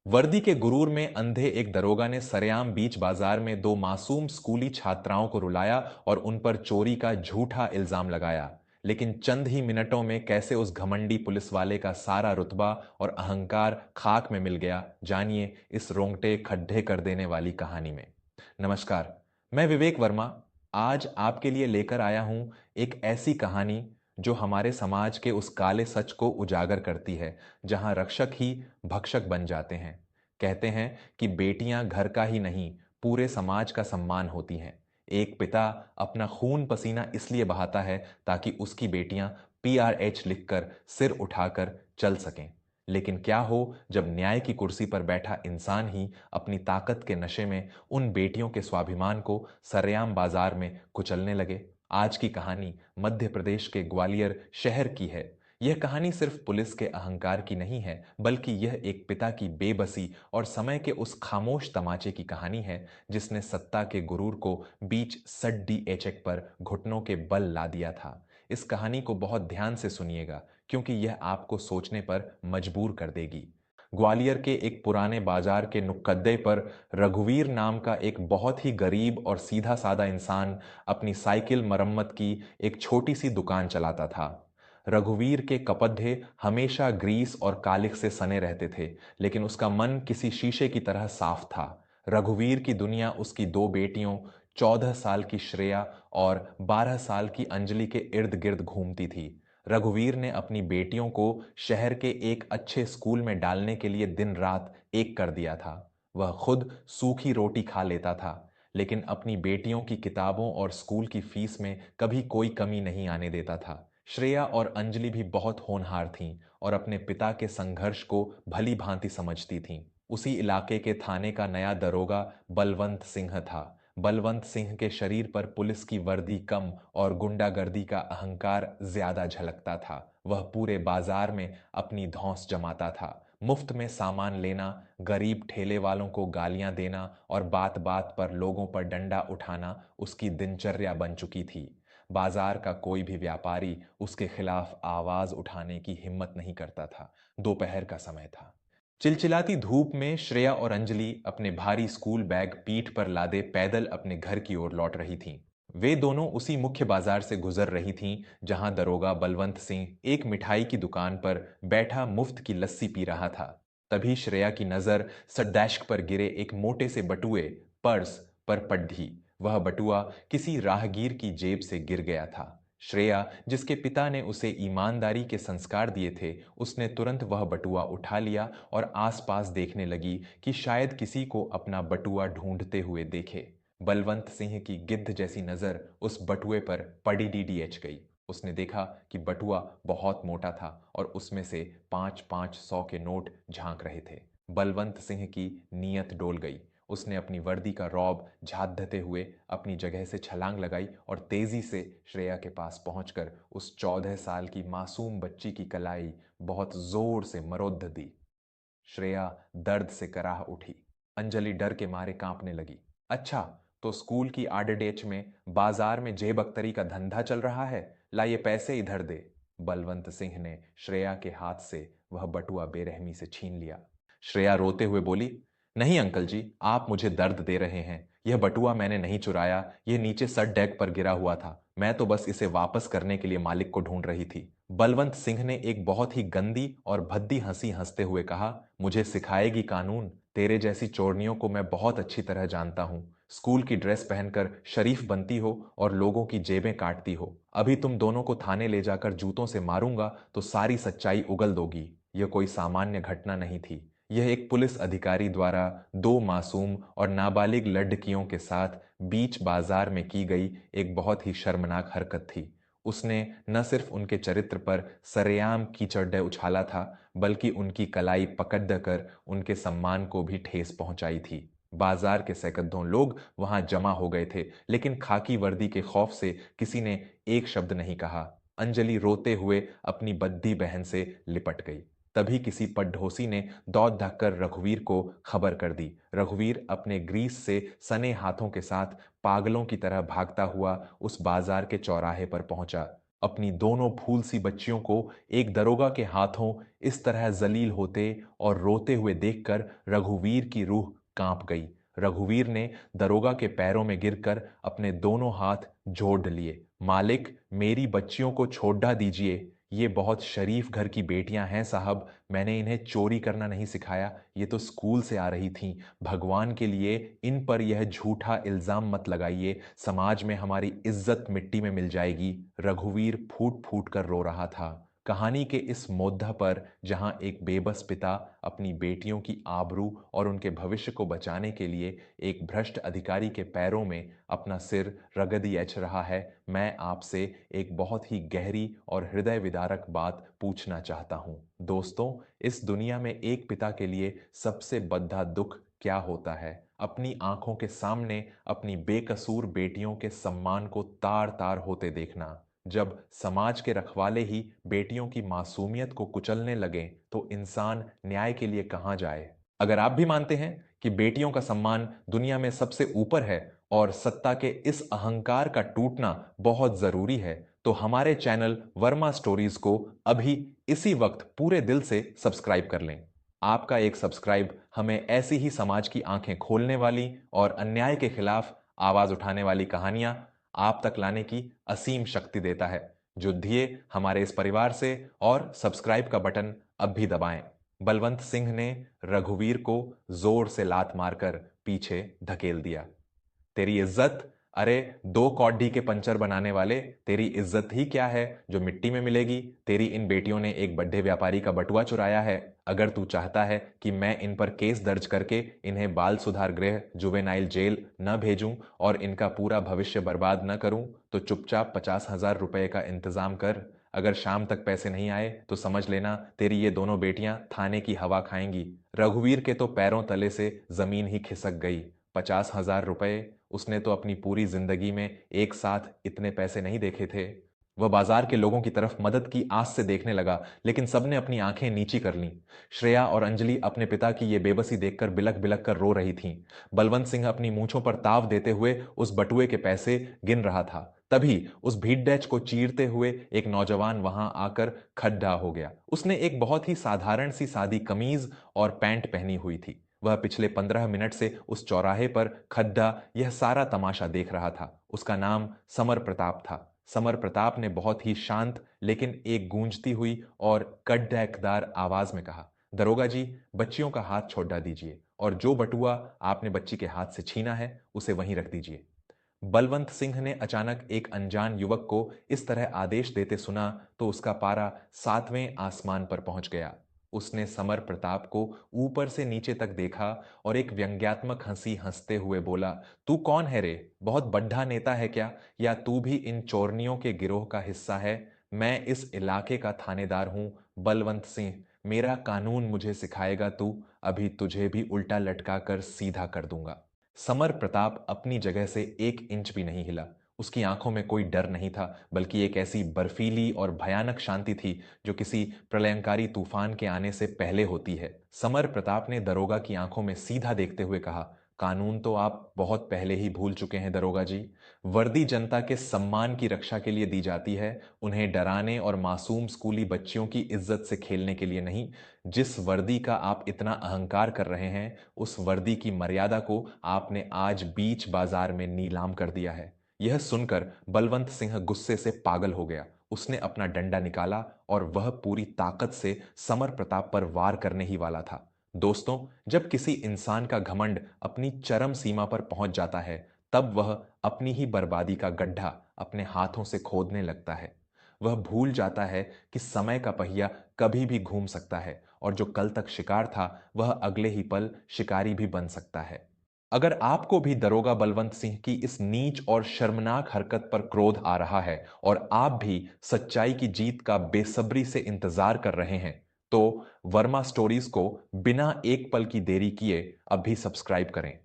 वर्दी के गुरूर में अंधे एक दरोगा ने सरेआम बीच बाजार में दो मासूम स्कूली छात्राओं को रुलाया और उन पर चोरी का झूठा इल्जाम लगाया। लेकिन चंद ही मिनटों में कैसे उस घमंडी पुलिस वाले का सारा रुतबा और अहंकार खाक में मिल गया, जानिए इस रोंगटे खड्डे कर देने वाली कहानी में। नमस्कार, मैं विवेक वर्मा। आज आपके लिए लेकर आया हूं एक ऐसी कहानी जो हमारे समाज के उस काले सच को उजागर करती है, जहां रक्षक ही भक्षक बन जाते हैं। कहते हैं कि बेटियां घर का ही नहीं, पूरे समाज का सम्मान होती हैं। एक पिता अपना खून पसीना इसलिए बहाता है ताकि उसकी बेटियां PRH लिखकर सिर उठाकर चल सकें। लेकिन क्या हो जब न्याय की कुर्सी पर बैठा इंसान ही अपनी ताकत के नशे में उन बेटियों के स्वाभिमान को सरेआम बाजार में कुचलने लगे। आज की कहानी मध्य प्रदेश के ग्वालियर शहर की है। यह कहानी सिर्फ पुलिस के अहंकार की नहीं है, बल्कि यह एक पिता की बेबसी और समय के उस खामोश तमाचे की कहानी है जिसने सत्ता के गुरूर को बीच सड्डी एचेक पर घुटनों के बल ला दिया था। इस कहानी को बहुत ध्यान से सुनिएगा, क्योंकि यह आपको सोचने पर मजबूर कर देगी। ग्वालियर के एक पुराने बाजार के नुक्कड़े पर रघुवीर नाम का एक बहुत ही गरीब और सीधा साधा इंसान अपनी साइकिल मरम्मत की एक छोटी सी दुकान चलाता था। रघुवीर के कपड़े हमेशा ग्रीस और कालिख से सने रहते थे, लेकिन उसका मन किसी शीशे की तरह साफ था। रघुवीर की दुनिया उसकी दो बेटियों, 14 साल की श्रेया और 12 साल की अंजलि के इर्द गिर्द घूमती थी। रघुवीर ने अपनी बेटियों को शहर के एक अच्छे स्कूल में डालने के लिए दिन रात एक कर दिया था। वह खुद सूखी रोटी खा लेता था, लेकिन अपनी बेटियों की किताबों और स्कूल की फीस में कभी कोई कमी नहीं आने देता था। श्रेया और अंजलि भी बहुत होनहार थीं और अपने पिता के संघर्ष को भली भांति समझती थीं। उसी इलाके के थाने का नया दरोगा बलवंत सिंह था। बलवंत सिंह के शरीर पर पुलिस की वर्दी कम और गुंडागर्दी का अहंकार ज्यादा झलकता था। वह पूरे बाजार में अपनी धौंस जमाता था। मुफ्त में सामान लेना, गरीब ठेले वालों को गालियां देना और बात बात पर लोगों पर डंडा उठाना उसकी दिनचर्या बन चुकी थी। बाजार का कोई भी व्यापारी उसके खिलाफ आवाज उठाने की हिम्मत नहीं करता था। दोपहर का समय था। चिलचिलाती धूप में श्रेया और अंजलि अपने भारी स्कूल बैग पीठ पर लादे पैदल अपने घर की ओर लौट रही थीं। वे दोनों उसी मुख्य बाजार से गुजर रही थीं जहां दरोगा बलवंत सिंह एक मिठाई की दुकान पर बैठा मुफ्त की लस्सी पी रहा था। तभी श्रेया की नजर सडेस्क पर गिरे एक मोटे से बटुए पर्स पर पड़ी। वह बटुआ किसी राहगीर की जेब से गिर गया था। श्रेया, जिसके पिता ने उसे ईमानदारी के संस्कार दिए थे, उसने तुरंत वह बटुआ उठा लिया और आसपास देखने लगी कि शायद किसी को अपना बटुआ ढूंढते हुए देखे। बलवंत सिंह की गिद्ध जैसी नजर उस बटुए पर पड़ी डीडीएच गई। उसने देखा कि बटुआ बहुत मोटा था और उसमें से 5-5 100 के नोट झांक रहे थे। बलवंत सिंह की नीयत डोल गई। उसने अपनी वर्दी का रौब झांकते हुए अपनी जगह से छलांग लगाई और तेजी से श्रेया के पास पहुंचकर उस 14 साल की मासूम बच्ची की कलाई बहुत जोर से मरोड़ दी। श्रेया दर्द से कराह उठी। अंजलि डर के मारे कांपने लगी। अच्छा, तो स्कूल की आड़ेडेच में बाजार में जेब अख्तरी का धंधा चल रहा है। ला ये पैसे इधर दे। बलवंत सिंह ने श्रेया के हाथ से वह बटुआ बेरहमी से छीन लिया। श्रेया रोते हुए बोली, नहीं अंकल जी, आप मुझे दर्द दे रहे हैं। यह बटुआ मैंने नहीं चुराया, यह नीचे सट डेक पर गिरा हुआ था। मैं तो बस इसे वापस करने के लिए मालिक को ढूंढ रही थी। बलवंत सिंह ने एक बहुत ही गंदी और भद्दी हंसी हंसते हुए कहा, मुझे सिखाएगी कानून? तेरे जैसी चोरनियों को मैं बहुत अच्छी तरह जानता हूं। स्कूल की ड्रेस पहनकर शरीफ बनती हो और लोगों की जेबें काटती हो। अभी तुम दोनों को थाने ले जाकर जूतों से मारूंगा तो सारी सच्चाई उगल दोगी। यह कोई सामान्य घटना नहीं थी। यह एक पुलिस अधिकारी द्वारा दो मासूम और नाबालिग लड़कियों के साथ बीच बाजार में की गई एक बहुत ही शर्मनाक हरकत थी। उसने न सिर्फ उनके चरित्र पर सरेआम कीचड़ उछाला था, बल्कि उनकी कलाई पकड़ कर उनके सम्मान को भी ठेस पहुंचाई थी। बाजार के सैकड़ों लोग वहां जमा हो गए थे, लेकिन खाकी वर्दी के खौफ से किसी ने एक शब्द नहीं कहा। अंजलि रोते हुए अपनी बद्दी बहन से लिपट गई। तभी किसी पड़ोसी ने दौड़ धक्कर रघुवीर को खबर कर दी। रघुवीर अपने ग्रीस से सने हाथों के साथ पागलों की तरह भागता हुआ उस बाजार के चौराहे पर पहुंचा। अपनी दोनों फूल सी बच्चियों को एक दरोगा के हाथों इस तरह जलील होते और रोते हुए देखकर रघुवीर की रूह कांप गई। रघुवीर ने दरोगा के पैरों में गिरकर अपने दोनों हाथ जोड़ लिए। मालिक, मेरी बच्चियों को छोड़ा दीजिए। ये बहुत शरीफ घर की बेटियां हैं साहब, मैंने इन्हें चोरी करना नहीं सिखाया, ये तो स्कूल से आ रही थीं। भगवान के लिए इन पर यह झूठा इल्जाम मत लगाइए, समाज में हमारी इज्जत मिट्टी में मिल जाएगी। रघुवीर फूट फूट कर रो रहा था। कहानी के इस मोद्दा पर जहां एक बेबस पिता अपनी बेटियों की आबरू और उनके भविष्य को बचाने के लिए एक भ्रष्ट अधिकारी के पैरों में अपना सिर रगदियच रहा है, मैं आपसे एक बहुत ही गहरी और हृदय विदारक बात पूछना चाहता हूं। दोस्तों, इस दुनिया में एक पिता के लिए सबसे बद्धा दुख क्या होता है? अपनी आंखों के सामने अपनी बेकसूर बेटियों के सम्मान को तार तार होते देखना। जब समाज के रखवाले ही बेटियों की मासूमियत को कुचलने लगे तो इंसान न्याय के लिए कहां जाए? अगर आप भी मानते हैं कि बेटियों का सम्मान दुनिया में सबसे ऊपर है और सत्ता के इस अहंकार का टूटना बहुत जरूरी है, तो हमारे चैनल वर्मा स्टोरीज को अभी इसी वक्त पूरे दिल से सब्सक्राइब कर लें। आपका एक सब्सक्राइब हमें ऐसी ही समाज की आंखें खोलने वाली और अन्याय के खिलाफ आवाज उठाने वाली कहानियां आप तक लाने की असीम शक्ति देता है। जुड़िए हमारे इस परिवार से और सब्सक्राइब का बटन अब भी दबाएं। बलवंत सिंह ने रघुवीर को जोर से लात मारकर पीछे धकेल दिया। तेरी इज्जत, अरे दो कौडी के पंचर बनाने वाले, तेरी इज्जत ही क्या है जो मिट्टी में मिलेगी? तेरी इन बेटियों ने एक बड्ढे व्यापारी का बटुआ चुराया है। अगर तू चाहता है कि मैं इन पर केस दर्ज करके इन्हें बाल सुधार गृह जुवेनाइल जेल न भेजूं और इनका पूरा भविष्य बर्बाद न करूं, तो चुपचाप 50,000 रुपए का इंतजाम कर। अगर शाम तक पैसे नहीं आए तो समझ लेना तेरी ये दोनों बेटियां थाने की हवा खाएंगी। रघुवीर के तो पैरों तले से जमीन ही खिसक गई। 50,000 रुपए, उसने तो अपनी पूरी जिंदगी में एक साथ इतने पैसे नहीं देखे थे। वह बाजार के लोगों की तरफ मदद की आस से देखने लगा, लेकिन सबने अपनी आंखें नीची कर लीं। श्रेया और अंजलि अपने पिता की ये बेबसी देखकर बिलक बिलक कर रो रही थीं। बलवंत सिंह अपनी मूंछों पर ताव देते हुए उस बटुए के पैसे गिन रहा था। तभी उस भीड़ को चीरते हुए एक नौजवान वहां आकर खड्डा हो गया। उसने एक बहुत ही साधारण सी सादी कमीज और पैंट पहनी हुई थी। वह पिछले 15 मिनट से उस चौराहे पर खड्डा यह सारा तमाशा देख रहा था। उसका नाम समर प्रताप था। समर प्रताप ने बहुत ही शांत लेकिन एक गूंजती हुई और कड़कदार आवाज में कहा, दरोगा जी, बच्चियों का हाथ छोड़ा दीजिए और जो बटुआ आपने बच्ची के हाथ से छीना है उसे वहीं रख दीजिए। बलवंत सिंह ने अचानक एक अनजान युवक को इस तरह आदेश देते सुना तो उसका पारा 7वें आसमान पर पहुंच गया। उसने समर प्रताप को ऊपर से नीचे तक देखा और एक व्यंग्यात्मक हंसी हंसते हुए बोला, तू कौन है रे? बहुत बड्ढा नेता है क्या? या तू भी इन चोरनियों के गिरोह का हिस्सा है? मैं इस इलाके का थानेदार हूं, बलवंत सिंह। मेरा कानून मुझे सिखाएगा तू? अभी तुझे भी उल्टा लटका कर सीधा कर दूंगा। समर प्रताप अपनी जगह से 1 इंच भी नहीं हिला। उसकी आंखों में कोई डर नहीं था, बल्कि एक ऐसी बर्फीली और भयानक शांति थी जो किसी प्रलयंकारी तूफान के आने से पहले होती है। समर प्रताप ने दरोगा की आंखों में सीधा देखते हुए कहा, कानून तो आप बहुत पहले ही भूल चुके हैं दरोगा जी। वर्दी जनता के सम्मान की रक्षा के लिए दी जाती है, उन्हें डराने और मासूम स्कूली बच्चियों की इज्जत से खेलने के लिए नहीं। जिस वर्दी का आप इतना अहंकार कर रहे हैं, उस वर्दी की मर्यादा को आपने आज बीच बाजार में नीलाम कर दिया है। यह सुनकर बलवंत सिंह गुस्से से पागल हो गया। उसने अपना डंडा निकाला और वह पूरी ताकत से समर प्रताप पर वार करने ही वाला था। दोस्तों, जब किसी इंसान का घमंड अपनी चरम सीमा पर पहुंच जाता है, तब वह अपनी ही बर्बादी का गड्ढा अपने हाथों से खोदने लगता है। वह भूल जाता है कि समय का पहिया कभी भी घूम सकता है और जो कल तक शिकार था वह अगले ही पल शिकारी भी बन सकता है। अगर आपको भी दरोगा बलवंत सिंह की इस नीच और शर्मनाक हरकत पर क्रोध आ रहा है और आप भी सच्चाई की जीत का बेसब्री से इंतजार कर रहे हैं, तो वर्मा स्टोरीज को बिना एक पल की देरी किए अभी सब्सक्राइब करें।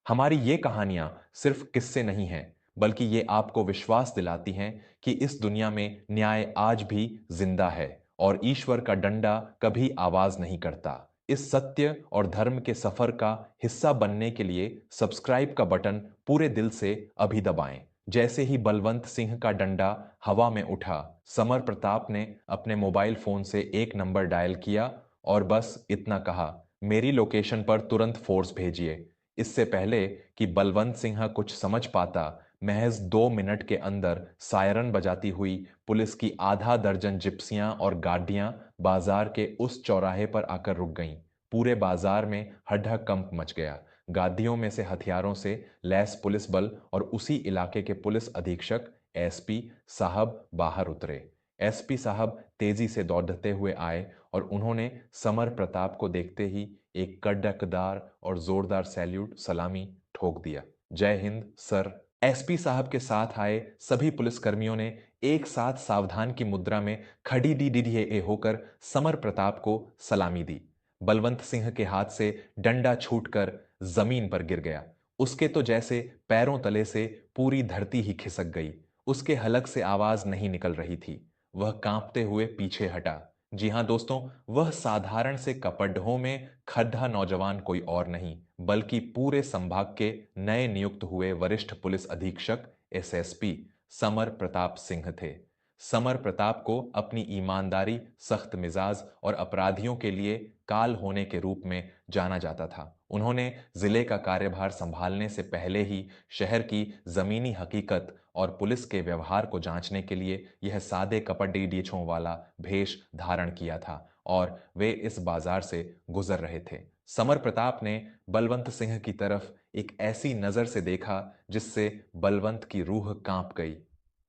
हमारी ये कहानियां सिर्फ किस्से नहीं हैं, बल्कि ये आपको विश्वास दिलाती हैं कि इस दुनिया में न्याय आज भी जिंदा है और ईश्वर का डंडा कभी आवाज नहीं करता। इस सत्य और धर्म के सफर का हिस्सा बनने के लिए सब्सक्राइब का बटन पूरे दिल से अभी दबाएं। जैसे ही बलवंत सिंह का डंडा हवा में उठा, समर प्रताप ने अपने मोबाइल फोन से एक नंबर डायल किया और बस इतना कहा, मेरी लोकेशन पर तुरंत फोर्स भेजिए। इससे पहले कि बलवंत सिंह कुछ समझ पाता, महज 2 मिनट के अंदर सायरन बजाती हुई पुलिस की आधा दर्जन जिप्सियां और गाड़ियां बाजार के उस चौराहे पर आकर रुक गईं। पूरे बाजार में हड्डा-कंप मच गया। गादियों में से हथियारों से लैस पुलिस बल और उसी इलाके के पुलिस अधीक्षक एसपी साहब बाहर उतरे। एसपी साहब तेजी से दौड़ते हुए आए और उन्होंने समर प्रताप को देखते ही एक कड़कदार और जोरदार सैल्यूट सलामी ठोक दिया। जय हिंद सर। एसपी साहब के साथ आए सभी पुलिसकर्मियों ने एक साथ सावधान की मुद्रा में खड़ी डी होकर समर प्रताप को सलामी दी। बलवंत सिंह के हाथ से डंडा छूटकर जमीन पर गिर गया। उसके तो जैसे पैरों तले से पूरी धरती ही खिसक गई। उसके हलक से आवाज नहीं निकल रही थी। वह कांपते हुए पीछे हटा। जी हां दोस्तों, वह साधारण से कपड़ों में खड्डा नौजवान कोई और नहीं, बल्कि पूरे संभाग के नए नियुक्त हुए वरिष्ठ पुलिस अधीक्षक एसएसपी समर प्रताप सिंह थे। समर प्रताप को अपनी ईमानदारी, सख्त मिजाज और अपराधियों के लिए काल होने के रूप में जाना जाता था। उन्होंने जिले का कार्यभार संभालने से पहले ही शहर की जमीनी हकीकत और पुलिस के व्यवहार को जांचने के लिए यह सादे कपड़ीडीछों वाला भेष धारण किया था और वे इस बाजार से गुजर रहे थे। समर प्रताप ने बलवंत सिंह की तरफ एक ऐसी नजर से देखा जिससे बलवंत की रूह कांप गई।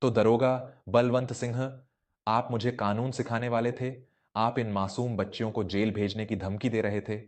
तो दरोगा बलवंत सिंह, आप मुझे कानून सिखाने वाले थे? आप इन मासूम बच्चियों को जेल भेजने की धमकी दे रहे थे?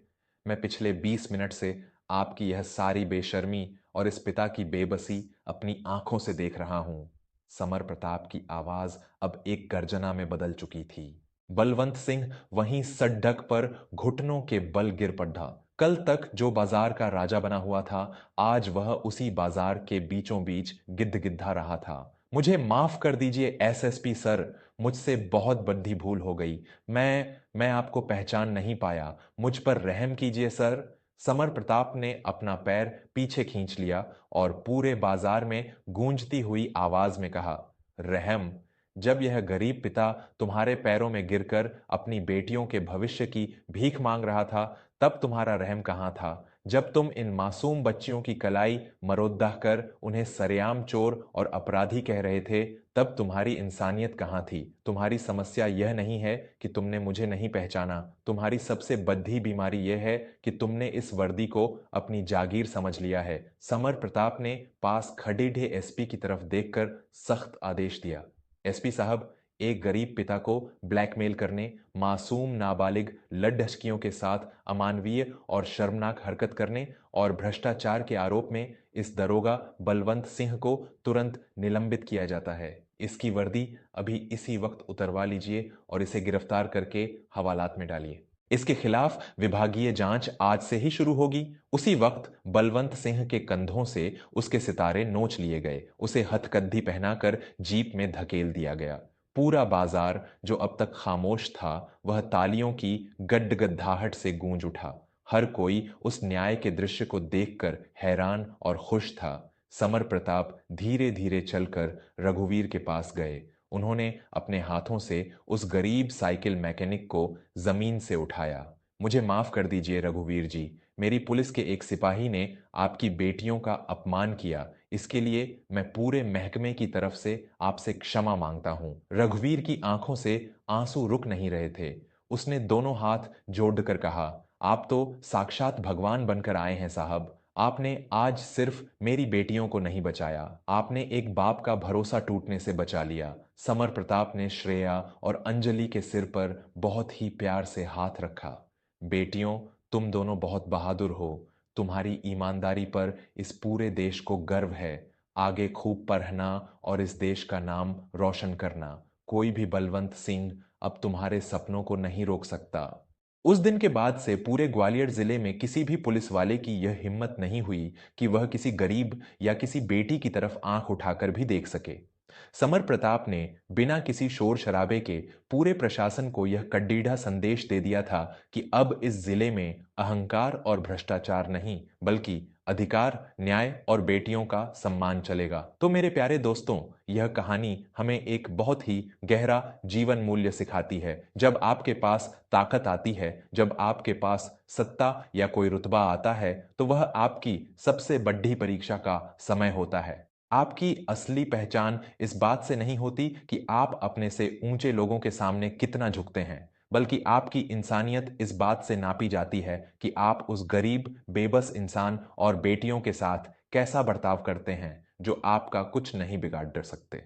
मैं पिछले 20 मिनट से आपकी यह सारी बेशर्मी और इस पिता की बेबसी अपनी आंखों से देख रहा हूं। समर प्रताप की आवाज अब एक गर्जना में बदल चुकी थी। बलवंत सिंह वहीं सड़क पर घुटनों के बल गिर पड़ा। कल तक जो बाजार का राजा बना हुआ था, आज वह उसी बाजार के बीचों बीच गिद्ध-गिद्धा रहा था। मुझे माफ कर दीजिए एसएसपी सर, मुझसे बहुत बड़ी भूल हो गई। मैं आपको पहचान नहीं पाया। मुझ पर रहम कीजिए सर। समर प्रताप ने अपना पैर पीछे खींच लिया और पूरे बाजार में गूंजती हुई आवाज में कहा, रहम? जब यह गरीब पिता तुम्हारे पैरों में गिरकर अपनी बेटियों के भविष्य की भीख मांग रहा था, तब तुम्हारा रहम कहां था? जब तुम इन मासूम बच्चियों की कलाई मरोद्दा कर उन्हें सरेआम चोर और अपराधी कह रहे थे, तब तुम्हारी इंसानियत कहां थी? तुम्हारी समस्या यह नहीं है कि तुमने मुझे नहीं पहचाना। तुम्हारी सबसे बड़ी बीमारी यह है कि तुमने इस वर्दी को अपनी जागीर समझ लिया है। समर प्रताप ने पास खड़े एसपी की तरफ देखकर सख्त आदेश दिया, एसपी साहब, एक गरीब पिता को ब्लैकमेल करने, मासूम नाबालिग लड़ढचकियों के साथ अमानवीय और शर्मनाक हरकत करने और भ्रष्टाचार के आरोप में इस दरोगा बलवंत सिंह को तुरंत निलंबित किया जाता है। इसकी वर्दी अभी इसी वक्त उतरवा लीजिए और इसे गिरफ्तार करके हवालात में डालिए। इसके खिलाफ विभागीय जांच आज से ही शुरू होगी। उसी वक्त बलवंत सिंह के कंधों से उसके सितारे नोच लिए गए। उसे हथकद्दी पहनाकर जीप में धकेल दिया गया। पूरा बाजार जो अब तक खामोश था, वह तालियों की गड्डगड्डाहट से गूंज उठा। हर कोई उस न्याय के दृश्य को देखकर हैरान और खुश था। समर प्रताप धीरे धीरे चलकर रघुवीर के पास गए। उन्होंने अपने हाथों से उस गरीब साइकिल मैकेनिक को जमीन से उठाया। मुझे माफ कर दीजिए रघुवीर जी, मेरी पुलिस के एक सिपाही ने आपकी बेटियों का अपमान किया। इसके लिए मैं पूरे महकमे की तरफ से आपसे क्षमा मांगता हूं। रघुवीर की आंखों से आंसू रुक नहीं रहे थे। उसने दोनों हाथ जोड़कर कहा, आप तो साक्षात भगवान बनकर आए हैं साहब। आपने आज सिर्फ मेरी बेटियों को नहीं बचाया, आपने एक बाप का भरोसा टूटने से बचा लिया। समर प्रताप ने श्रेया और अंजलि के सिर पर बहुत ही प्यार से हाथ रखा। बेटियों, तुम दोनों बहुत बहादुर हो। तुम्हारी ईमानदारी पर इस पूरे देश को गर्व है। आगे खूब पढ़ना और इस देश का नाम रोशन करना। कोई भी बलवंत सिंह अब तुम्हारे सपनों को नहीं रोक सकता। उस दिन के बाद से पूरे ग्वालियर जिले में किसी भी पुलिस वाले की यह हिम्मत नहीं हुई कि वह किसी गरीब या किसी बेटी की तरफ आंख उठाकर भी देख सके। समर प्रताप ने बिना किसी शोर शराबे के पूरे प्रशासन को यह कड्डीढ़ा संदेश दे दिया था कि अब इस जिले में अहंकार और भ्रष्टाचार नहीं, बल्कि अधिकार, न्याय और बेटियों का सम्मान चलेगा। तो मेरे प्यारे दोस्तों, यह कहानी हमें एक बहुत ही गहरा जीवन मूल्य सिखाती है। जब आपके पास ताकत आती है, जब आपके पास सत्ता या कोई रुतबा आता है, तो वह आपकी सबसे बड़ी परीक्षा का समय होता है। आपकी असली पहचान इस बात से नहीं होती कि आप अपने से ऊंचे लोगों के सामने कितना झुकते हैं, बल्कि आपकी इंसानियत इस बात से नापी जाती है कि आप उस गरीब, बेबस इंसान और बेटियों के साथ कैसा बर्ताव करते हैं, जो आपका कुछ नहीं बिगाड़ सकते।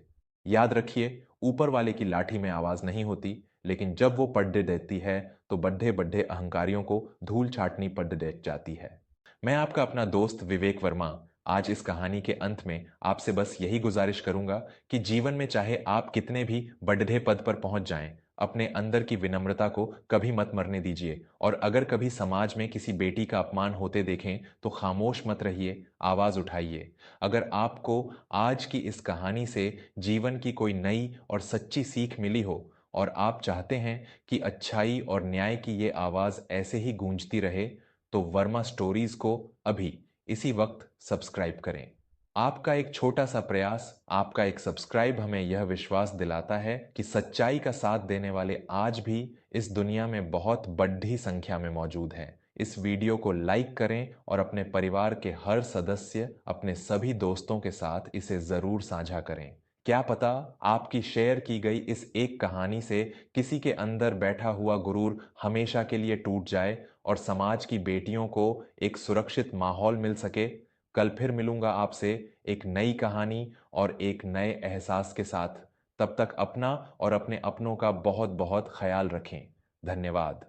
याद रखिए, ऊपर वाले की लाठी में आवाज नहीं होती, लेकिन जब वो पड़ देती है, तो बड्ढे बड्ढे अहंकारियों को धूल चाटनी पड़ जाती है। मैं आपका अपना दोस्त विवेक वर्मा आज इस कहानी के अंत में आपसे बस यही गुजारिश करूंगा कि जीवन में चाहे आप कितने भी बड़े पद पर पहुंच जाएं, अपने अंदर की विनम्रता को कभी मत मरने दीजिए। और अगर कभी समाज में किसी बेटी का अपमान होते देखें तो खामोश मत रहिए, आवाज उठाइए। अगर आपको आज की इस कहानी से जीवन की कोई नई और सच्ची सीख मिली हो और आप चाहते हैं कि अच्छाई और न्याय की ये आवाज ऐसे ही गूंजती रहे, तो वर्मा स्टोरीज को अभी इसी वक्त सब्सक्राइब करें। आपका एक छोटा सा प्रयास, आपका एक सब्सक्राइब हमें यह विश्वास दिलाता है कि सच्चाई का साथ देने वाले आज भी इस दुनिया में बहुत बड़ी संख्या में मौजूद हैं। इस वीडियो को लाइक करें और अपने परिवार के हर सदस्य, अपने सभी दोस्तों के साथ इसे जरूर साझा करें। क्या पता आपकी शेयर की गई इस एक कहानी से किसी के अंदर बैठा हुआ गुरूर हमेशा के लिए टूट जाए और समाज की बेटियों को एक सुरक्षित माहौल मिल सके। कल फिर मिलूंगा आपसे एक नई कहानी और एक नए एहसास के साथ। तब तक अपना और अपने अपनों का बहुत बहुत ख्याल रखें। धन्यवाद।